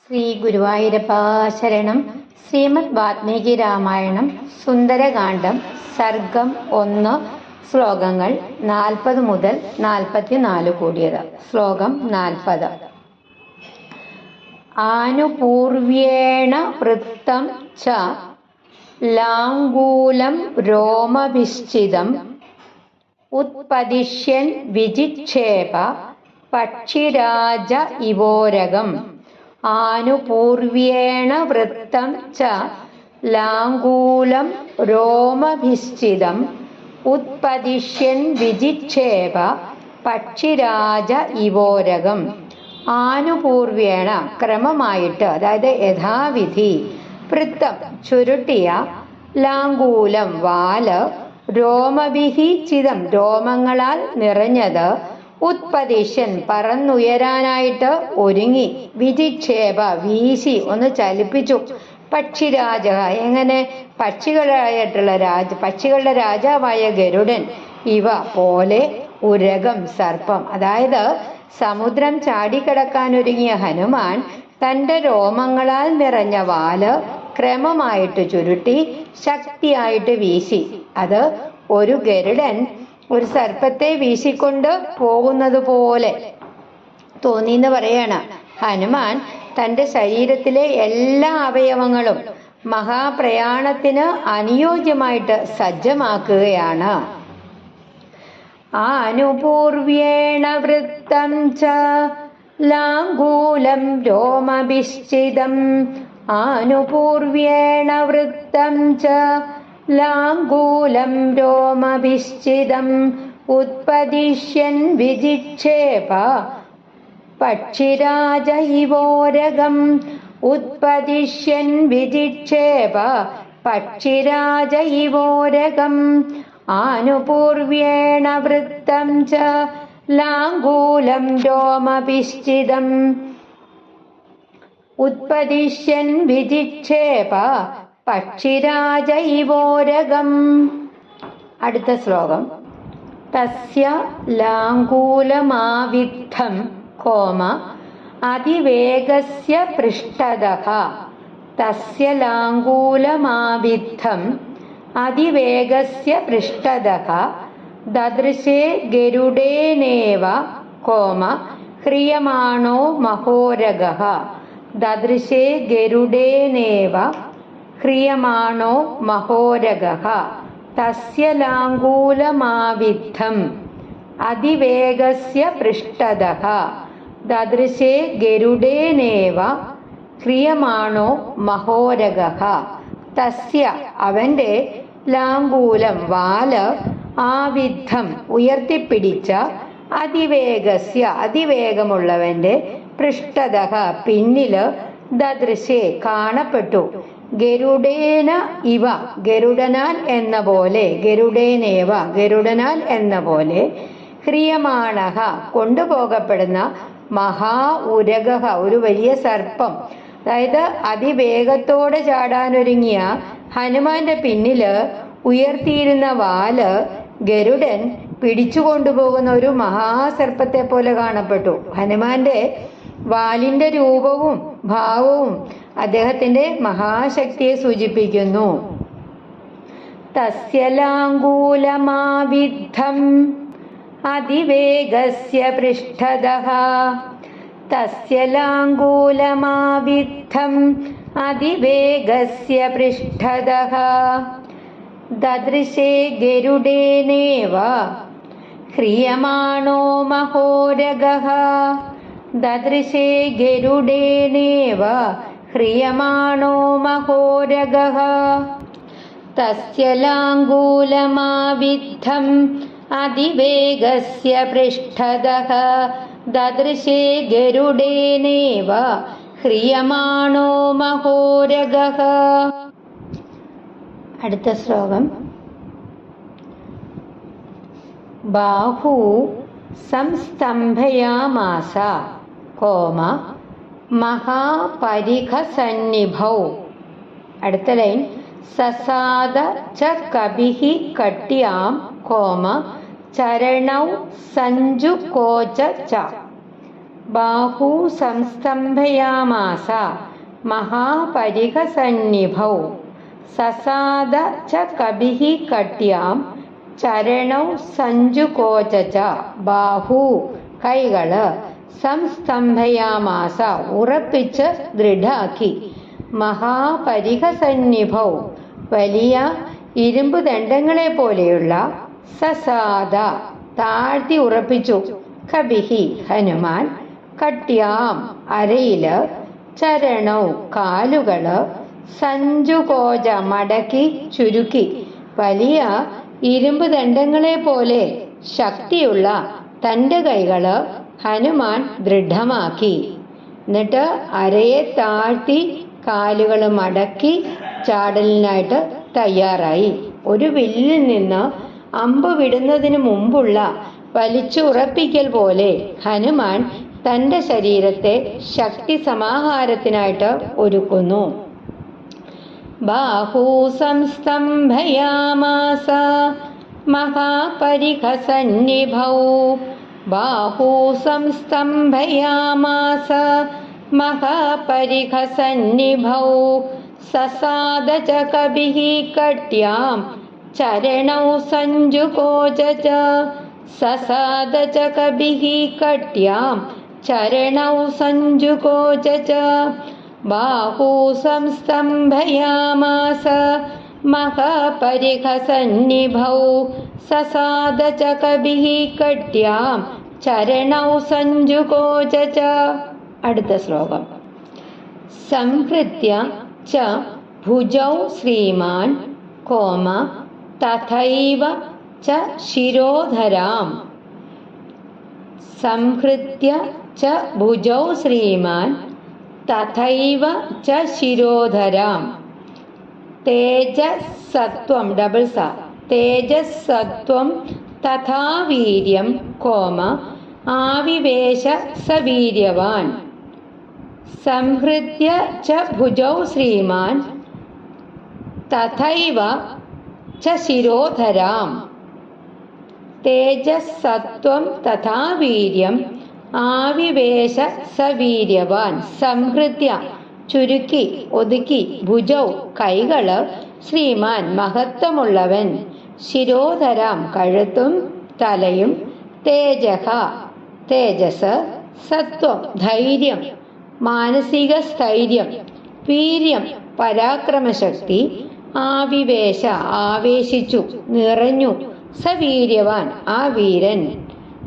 ശ്രീ ഗുരുവായൂരപ്പ ശരണം. ശ്രീമദ് വാത്മീകി രാമായണം സുന്ദരകാന്ഡം സർഗം 1 ശ്ലോകങ്ങൾ 40 മുതൽ 44 കൂടിയത്. ശ്ലോകം 40. ആനുപൂർവേണ വൃത്തം ച ലാംഗൂലം രോമഭിശ്ചിതം ഉത്പദിശ്യൻ വിജിക്ഷേപ പക്ഷിരാജ ഇവോരകം. ആനുപൂർവേണ വൃത്തം ച ലാംഗൂലം രോമഭിശ്ചിതം ഉത്പദിശ്യൻ വിജിക്ഷേപ പക്ഷിരാജ ഇവോരകം. ആനുപൂർവേണ ക്രമമായിട്ട്, അതായത് യഥാവിധി, വൃത്തം ചുരുട്ടിയ, ലാംഗൂലം വാല്, രോമഭിഹിചിതം രോമങ്ങളാൽ നിറഞ്ഞത്, ഉത്പദിശ്യൻ പറന്നുയരാനായിട്ട് ഒരുങ്ങി, വിജിക്ഷേപ വീശി ഒന്ന് ചലിപ്പിച്ചു, പക്ഷിരാജ എങ്ങനെ പക്ഷികളുടെ രാജാവായ ഗരുഡൻ, ഇവ പോലെ ഉരകം സർപ്പം, അതായത് സമുദ്രം ചാടിക്കടക്കാനൊരുങ്ങിയ ഹനുമാൻ തൻ്റെ രോമങ്ങളാൽ നിറഞ്ഞ വാല് ക്രമമായിട്ട് ചുരുട്ടി ശക്തിയായിട്ട് വീശി. അത് ഒരു ഗരുഡൻ ഒരു സർപ്പത്തെ വീശിക്കൊണ്ട് പോകുന്നത് പോലെ തോന്നിയെന്ന് പറയാണ്. ഹനുമാൻ തൻ്റെ ശരീരത്തിലെ എല്ലാ അവയവങ്ങളും മഹാപ്രയാണത്തിന് അനുയോജ്യമായിട്ട് സജ്ജമാക്കുകയാണ്. ആനുപൂർവേണ വൃത്തം ച ലാംഗൂലം രോമഭിശ്ചിതം. ആനുപൂർവേണ വൃത്തം ച ലാംഗൂലം രോമഭിശ്ചിതം ഉത്പദിശ്യൻ വിജിക്ഷേപ പക്ഷിരാജ ഇവോരകം. ഉത്പദിശ്യൻ വിജിക്ഷേപ പക്ഷിരാജ ഇവോരകം. ആനുപൂർവേണ വൃത്തം ച ലാംഗൂലം രോമഭിശ്ചിതം ഉത്പദിശ്യൻ വിജിക്ഷേപ പക്ഷിരാജ ഇവോരകം. അടുത്ത ശ്ലോകം. തസ്യ ലാംഗൂലമാവിദ്ധം കോമ അതിവേഗസ്യ പൃഷ്ഠതഃ. തസ്യ ലാംഗൂലമാവിദ്ധം അതിവേഗസ്യ പൃഷ്ഠതഃ ദദൃശേ ഗരുഡേനേവ കോമ ഹ്രിയമാണോ മഹോരഗഃ. ദദൃശേ ഗരുഡേനേവ ഹ്രിയമാണോ മഹോരഗഃ. തസ്യ ലാംഗൂലമാവിദ്ധം അതിവേഗസ്യ പൃഷ്ഠതഃ ദദൃശേ ഗരുഡേനേവ ഹ്രിയമാണോ മഹോരഗഃ. തസ്യ അവൻ്റെ ലാംഗൂലം വാല് ആവിദ്ധം ഉയർത്തിപ്പിടിച്ച അതിവേഗസ്യ അതിവേഗമുള്ളവൻ്റെ പൃഷ്ഠതഃ പിന്നില് ദദൃശേ കാണപ്പെട്ടു. ഗരുഡേന ഇവ ഗരുഡനാൽ എന്ന പോലെ, ഗരുഡേനേവ ഗരുഡനാൽ എന്ന പോലെ, ഹ്രിയമാണഃ കൊണ്ടുപോകപ്പെടുന്ന മഹാ ഉരഗഃ ഒരു വലിയ സർപ്പം, അതായത് അതിവേഗത്തോടെ ചാടാനൊരുങ്ങിയ ഹനുമാന്റെ പിന്നില് ഉയർത്തിയിരുന്ന വാല് ഗരുഡൻ പിടിച്ചു കൊണ്ടുപോകുന്ന ഒരു മഹാസർപ്പത്തെ പോലെ കാണപ്പെട്ടു. ഹനുമാന്റെ വാലിന്റെ രൂപവും ഭാവവും അദ്ദേഹത്തിന്റെ മഹാശക്തിയെ സൂചിപ്പിക്കുന്നു. തസ്യ ലാംഗൂലമാവിദ്ധം അതിവേഗസ്യ പൃഷ്ഠതഃ. തസ്യ ലാംഗൂലമാവിദ്ധം അതിവേഗസ്യ പൃഷ്ഠതഃ ദദൃശേ ഗരുഡേനേവ ഹ്രിയമാണോ മഹോരഗഃ. ദദൃശേ ഗരുഡേനേവ ഹ്രിയമാണോ മഹോരഗഃ. തസ്യ ലാംഗൂലമാവിദ്ധം അതിവേഗസ്യ പൃഷ്ഠതഃ ദദൃശേ ഗരുഡേനേവ ഹ്രിയമാണോ മഹോരഗഃ. അടുത്ത ശ്ലോകം. ബാഹു സംസ്തംഭയാമാസ കോമ മഹാപരിഖസന്നിഭൗ. അടുത്ത ലൈൻ. സസാദ ച കപിഹി കട്യാം കോമ ചരണൗ സഞ്ജുകോച ച. ബാഹു സംസ്തംഭയാമാസ മഹാപരിഹസന്നിഭൗ സസാദ ച കപിഃ കട്യാം ചരണൗ സഞ്ജുകോച ച. ബാഹു കൈകള്, സംസ്തംഭയാമാസ ഉറപ്പിച്ച് ദൃഢാക്കി, മഹാപരിഹസന്നിഭൗ വലിയ ഇരുമ്പ് ദണ്ഡങ്ങളെ പോലെയുള്ള, സസാദ താഴ്ത്തി ഉറപ്പിച്ചു, കപിഹി ഹനുമാൻ, കട്യാം അരയില്, ചരണൗ കാലുകള്, സഞ്ജുകോച മടക്കി ചുരുക്കി, വലിയ ഇരുമ്പ് ദണ്ഡങ്ങളെ പോലെ ശക്തിയുള്ള തൻ്റെ കൈകള് ഹനുമാൻ ദൃഢമാക്കി. എന്നിട്ട് അരയെ താഴ്ത്തി കാലുകൾ മടക്കി ചാടലിനായിട്ട് തയ്യാറായി. ഒരു വില്ലിൽ നിന്ന് അമ്പ് വിടുന്നതിന് മുമ്പുള്ള വലിച്ചുറപ്പിക്കൽ പോലെ ഹനുമാൻ തൻ്റെ ശരീരത്തെ ശക്തി സമാഹാരത്തിനായിട്ട് ഒരുക്കുന്നു. ബാഹു സംസ്തംഭയാമാസ മഹാപരിഹസന്നിഭൗ. ബാഹു സംസ്തംഭയാമാസ മഹാപരിഹസന്നിഭൗ സസാദ ച കപിഃ കട്യാം ചരണൗ സഞ്ജുകോച ച. സസാദ ച കപിഃ കട്യാം ചരണൗ സഞ്ജുകോച ച. ബാഹു സംസ്തംഭയാമാസ മഹാപരിഹസന്നിഭൗ സസാദ ച കപിഃ കട്യാം ചരണൗ സഞ്ജുകോച ച. അടുത്ത ശ്ലോകം. സംഹൃത്യ ച ഭുജൗ ശ്രീമാൻ കോമ തഥൈവ ച ശിരോധരാം. സംഹൃത്യ ച ഭുജൗ ശ്രീമാൻ തഥൈവ ച ശിരോധരാം. തേജസ്സത്വം ഡബിൾ സ. തേജസ്സത്വം തഥാ വീര്യം കോമ ആവിവേശ സ വീര്യവാൻ. സംഹൃത്യ ച ഭുജൗ ശ്രീമാൻ തഥൈവ ച ശിരോധരാം. തേജസ്സത്വം തഥാ വീര്യം ആവിവേശ സ വീര്യവാൻ. സംഹൃത്യ ചുരുക്കി ഒതുക്കി, ഭുജൗ കൈകള്, ശ്രീമാൻ മഹത്വമുള്ളവൻ, ശിരോധരാം കഴുത്തും തലയും, തേജഃ തേജസ്, സത്വം ധൈര്യം മാനസിക സ്ഥൈര്യം, വീര്യം പരാക്രമശക്തി, ആവിവേശ ആവേശിച്ചു നിറഞ്ഞു, സവീര്യവാൻ ആ വീരൻ.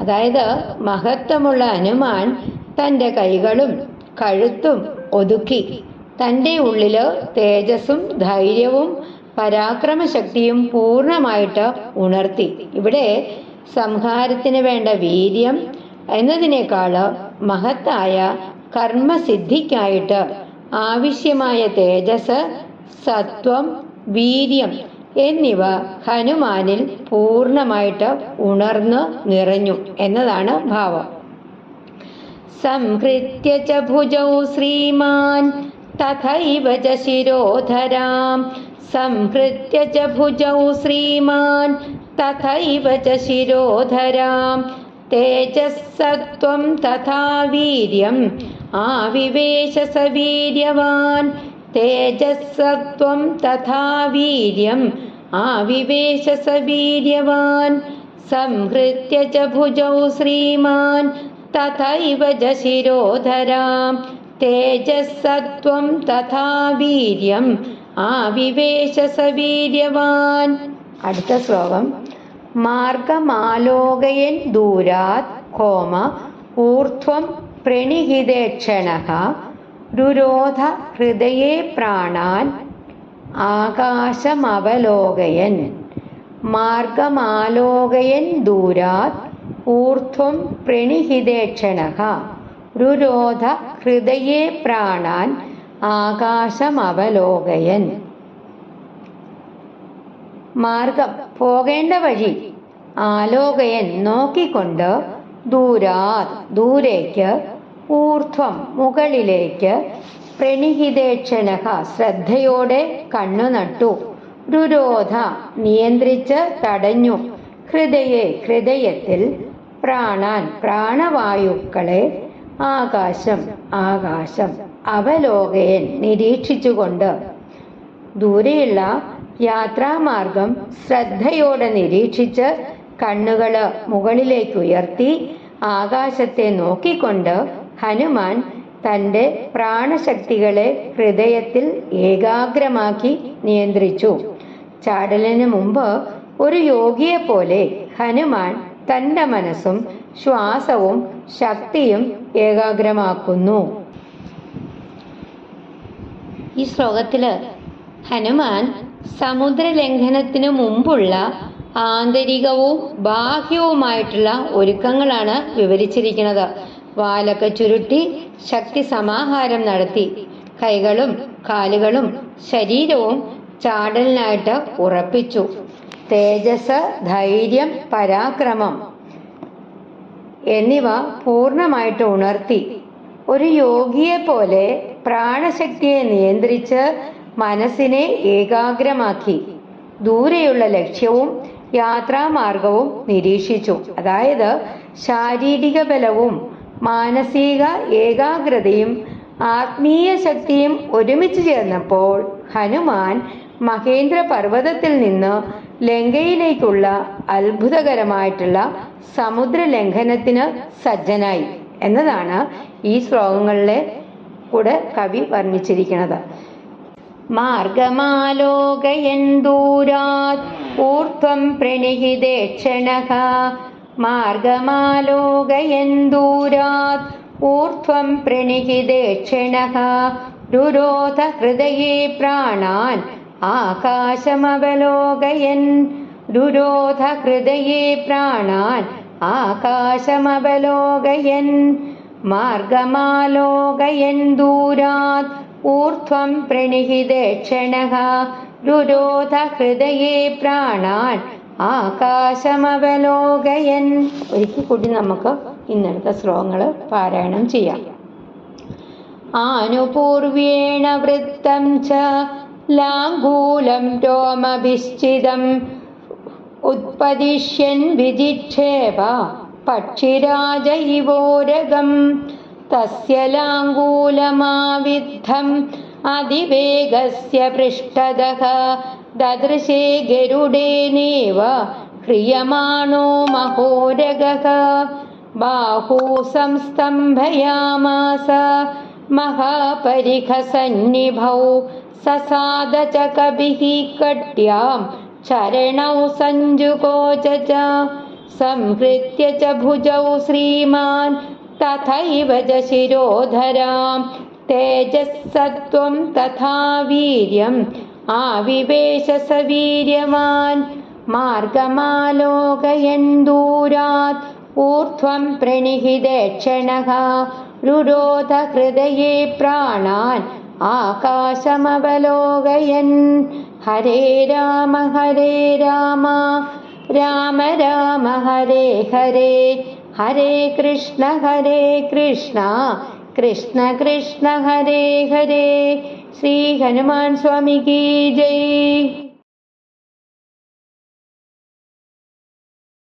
അതായത് മഹത്വമുള്ള ഹനുമാൻ തൻ്റെ കൈകളും കഴുത്തും ഒതുക്കി തൻ്റെ ഉള്ളില് തേജസ്സും ധൈര്യവും പരാക്രമശക്തിയും പൂർണ്ണമായിട്ട് ഉണർത്തി. ഇവിടെ സംഹാരത്തിന് വേണ്ട വീര്യം എന്നതിനേക്കാള് മഹത്തായ കർമ്മസിദ്ധിക്കായിട്ട് ആവശ്യമായ തേജസ്, സത്വം, വീര്യം എന്നിവ ഹനുമാനിൽ പൂർണ്ണമായിട്ട് ഉണർന്ന് നിറഞ്ഞു എന്നതാണ് ഭാവം. സംഹൃത്യ ച ഭുജൗ ശ്രീമാൻ തഥൈവ ച ശിരോധരാം. സംഹൃത്യ ച ഭുജൗ ശ്രീമാൻ തഥൈവ ച ശിരോധരാം. തേജസ്സത്വം തഥാ വീര്യം ആവിവേശ സ വീര്യവാൻ. തേജസ്സത്വം തഥാ വീര്യം ആവിവേശ സ വീര്യവാൻ. സംഹൃത്യ ച ഭുജൗ ശ്രീമാൻ തഥൈവ ച ശിരോധരാം. തേജസ്സത്വം തഥാ വീര്യം ആവിവേശ സ വീര്യവാൻ. അടുത്ത ശ്ലോകം. മാർഗമാലോകയൻ ദൂരാത് കോമ ഊർധ്വം പ്രണിഹിതേക്ഷണഃ രുരോധ ഹൃദയേ പ്രാണാൻ ആകാശമവലോകയൻ. മാർഗമാലോകയൻ ദൂരാത് ഊർധ്വം പ്രണിഹിതേക്ഷണഃ രുരോധ ഹൃദയേ പ്രാണാൻ ആകാശമവലോകയൻ. മാർഗം പോകേണ്ട വഴി, ആലോകയൻ നോക്കിക്കൊണ്ട്, ദൂരാത് ദൂരേക്ക്, ഊർധ്വം മുകളിലേക്ക്, പ്രണിഹിതേക്ഷണഃ ശ്രദ്ധയോടെ കണ്ണു നട്ടു, രുരോധ നിയന്ത്രിച്ച് തടഞ്ഞു, ഹൃദയേ ഹൃദയത്തിൽ, പ്രാണാൻ പ്രാണവായുക്കളെ, ആകാശം ആകാശം അവലോകയൻ നിരീക്ഷിച്ചുകൊണ്ട്. ദൂരെയുള്ള യാത്രാമാർഗം ശ്രദ്ധയോടെ നിരീക്ഷിച്ച് കണ്ണുകള് മുകളിലേക്ക് ഉയർത്തി ആകാശത്തെ നോക്കിക്കൊണ്ട് ഹനുമാൻ തൻ്റെ പ്രാണശക്തികളെ ഹൃദയത്തിൽ ഏകാഗ്രമാക്കി നിയന്ത്രിച്ചു. ചാടലിന് മുമ്പ് ഒരു യോഗിയെ പോലെ ഹനുമാൻ തൻ്റെ മനസ്സും ശ്വാസവും ശക്തിയും ഏകാഗ്രമാക്കുന്നു. ഈ ശ്ലോകത്തില് ഹനുമാൻ സമുദ്രലംഘനത്തിനു മുമ്പുള്ള ആന്തരികവും ബാഹ്യവുമായിട്ടുള്ള ഒരുക്കങ്ങളാണ് വിവരിച്ചിരിക്കുന്നത്. വാലൊക്കെ ചുരുട്ടി ശക്തി സമാഹാരം നടത്തി. കൈകളും കാലുകളും ശരീരവും ചാടലിനായിട്ട് ഉറപ്പിച്ചു. തേജസ്, ധൈര്യം, പരാക്രമം എന്നിവ പൂർണ്ണമായിട്ട് ഉണർത്തി. ഒരു യോഗിയെ പോലെ പ്രാണശക്തിയെ നിയന്ത്രിച്ച് മനസ്സിനെ ഏകാഗ്രമാക്കി. ദൂരെയുള്ള ലക്ഷ്യവും യാത്രാമാർഗവും നിരീക്ഷിച്ചു. അതായത് ശാരീരിക ബലവും മാനസിക ഏകാഗ്രതയും ആത്മീയ ശക്തിയും ഒരുമിച്ച് ചേർന്നപ്പോൾ ഹനുമാൻ മഹേന്ദ്ര പർവ്വതത്തിൽ നിന്ന് ലങ്കയിലേക്കുള്ള അത്ഭുതകരമായിട്ടുള്ള സമുദ്ര ലംഘനത്തിന് സജ്ജനായി എന്നതാണ് ഈ ശ്ലോകങ്ങളിലെ കൂടെ കവി വർണ്ണിച്ചിരിക്കുന്നത്. മാർഗമാലോകയൻ ദൂരാത് ഊർധ്വം പ്രണിഹിതേക്ഷണഃ മാർഗമാലോകയൻ ദൂരാത് ഊർധ്വം പ്രണിഹിതേക്ഷണഃ രുരോധ ഹൃദയേ പ്രാണാൻ ആകാശമവലോകയൻ രുരോധ ഹൃദയേ പ്രാണാൻ ആകാശമവലോകയൻ മാർഗമാലോകയൻ ദൂരാത് ഊർധ്വം പ്രണിഹിതേക്ഷണഃ രുരോധ ഹൃദയേ പ്രാണാൻ ആകാശമവലോകയൻ. ഒരിക്കൽ കൂടി നമുക്ക് ഇന്നത്തെ ശ്ലോകങ്ങൾ പാരായണം ചെയ്യാം. ആനുപൂർവേണ വൃത്തം ച ലാംഗൂലം രോമഭിശ്ചിതം ഉത്പദിഷ്യൻ വിജിക്ഷേപ പക്ഷിരാജ ഇവോരഗം തസ്യ ലാംഗൂലമാവിദ്ധം അതിവേഗസ്യ പൃഷ്ഠതഃ ദദൃശേ ഗരുഡേനേവ ഹ്രിയമാണോ മഹോരഗഃ ബാഹൂ സംസ്തംഭയാമാസ മഹാപരിഖസന്നിഭൗ സസാദ ച കപിഃ കട്യാം ചരണൗ സഞ്ജുകോച ച സംഹൃത്യ ച ഭുജൗ ശ്രീമാൻ തഥൈവ ച ശിരോധരാം തേജസ്സത്വം തഥാ വീര്യം ആവിവേശ സ വീര്യവാൻ മാർഗമാലോകയൻ ദൂരാത് ഊർധ്വം പ്രണിഹിതേക്ഷണഃ രുരോധ ഹൃദയേ പ്രാണാൻ ആകാശമവലോകയൻ. ഹരേ രാമ രാമ രാമ ഹരേ ഹരേ ഹരേ കൃഷ്ണ കൃഷ്ണ കൃഷ്ണ ഹരേ ഹരേ. ശ്രീ ഹനുമാൻ സ്വാമി കീ ജയ്.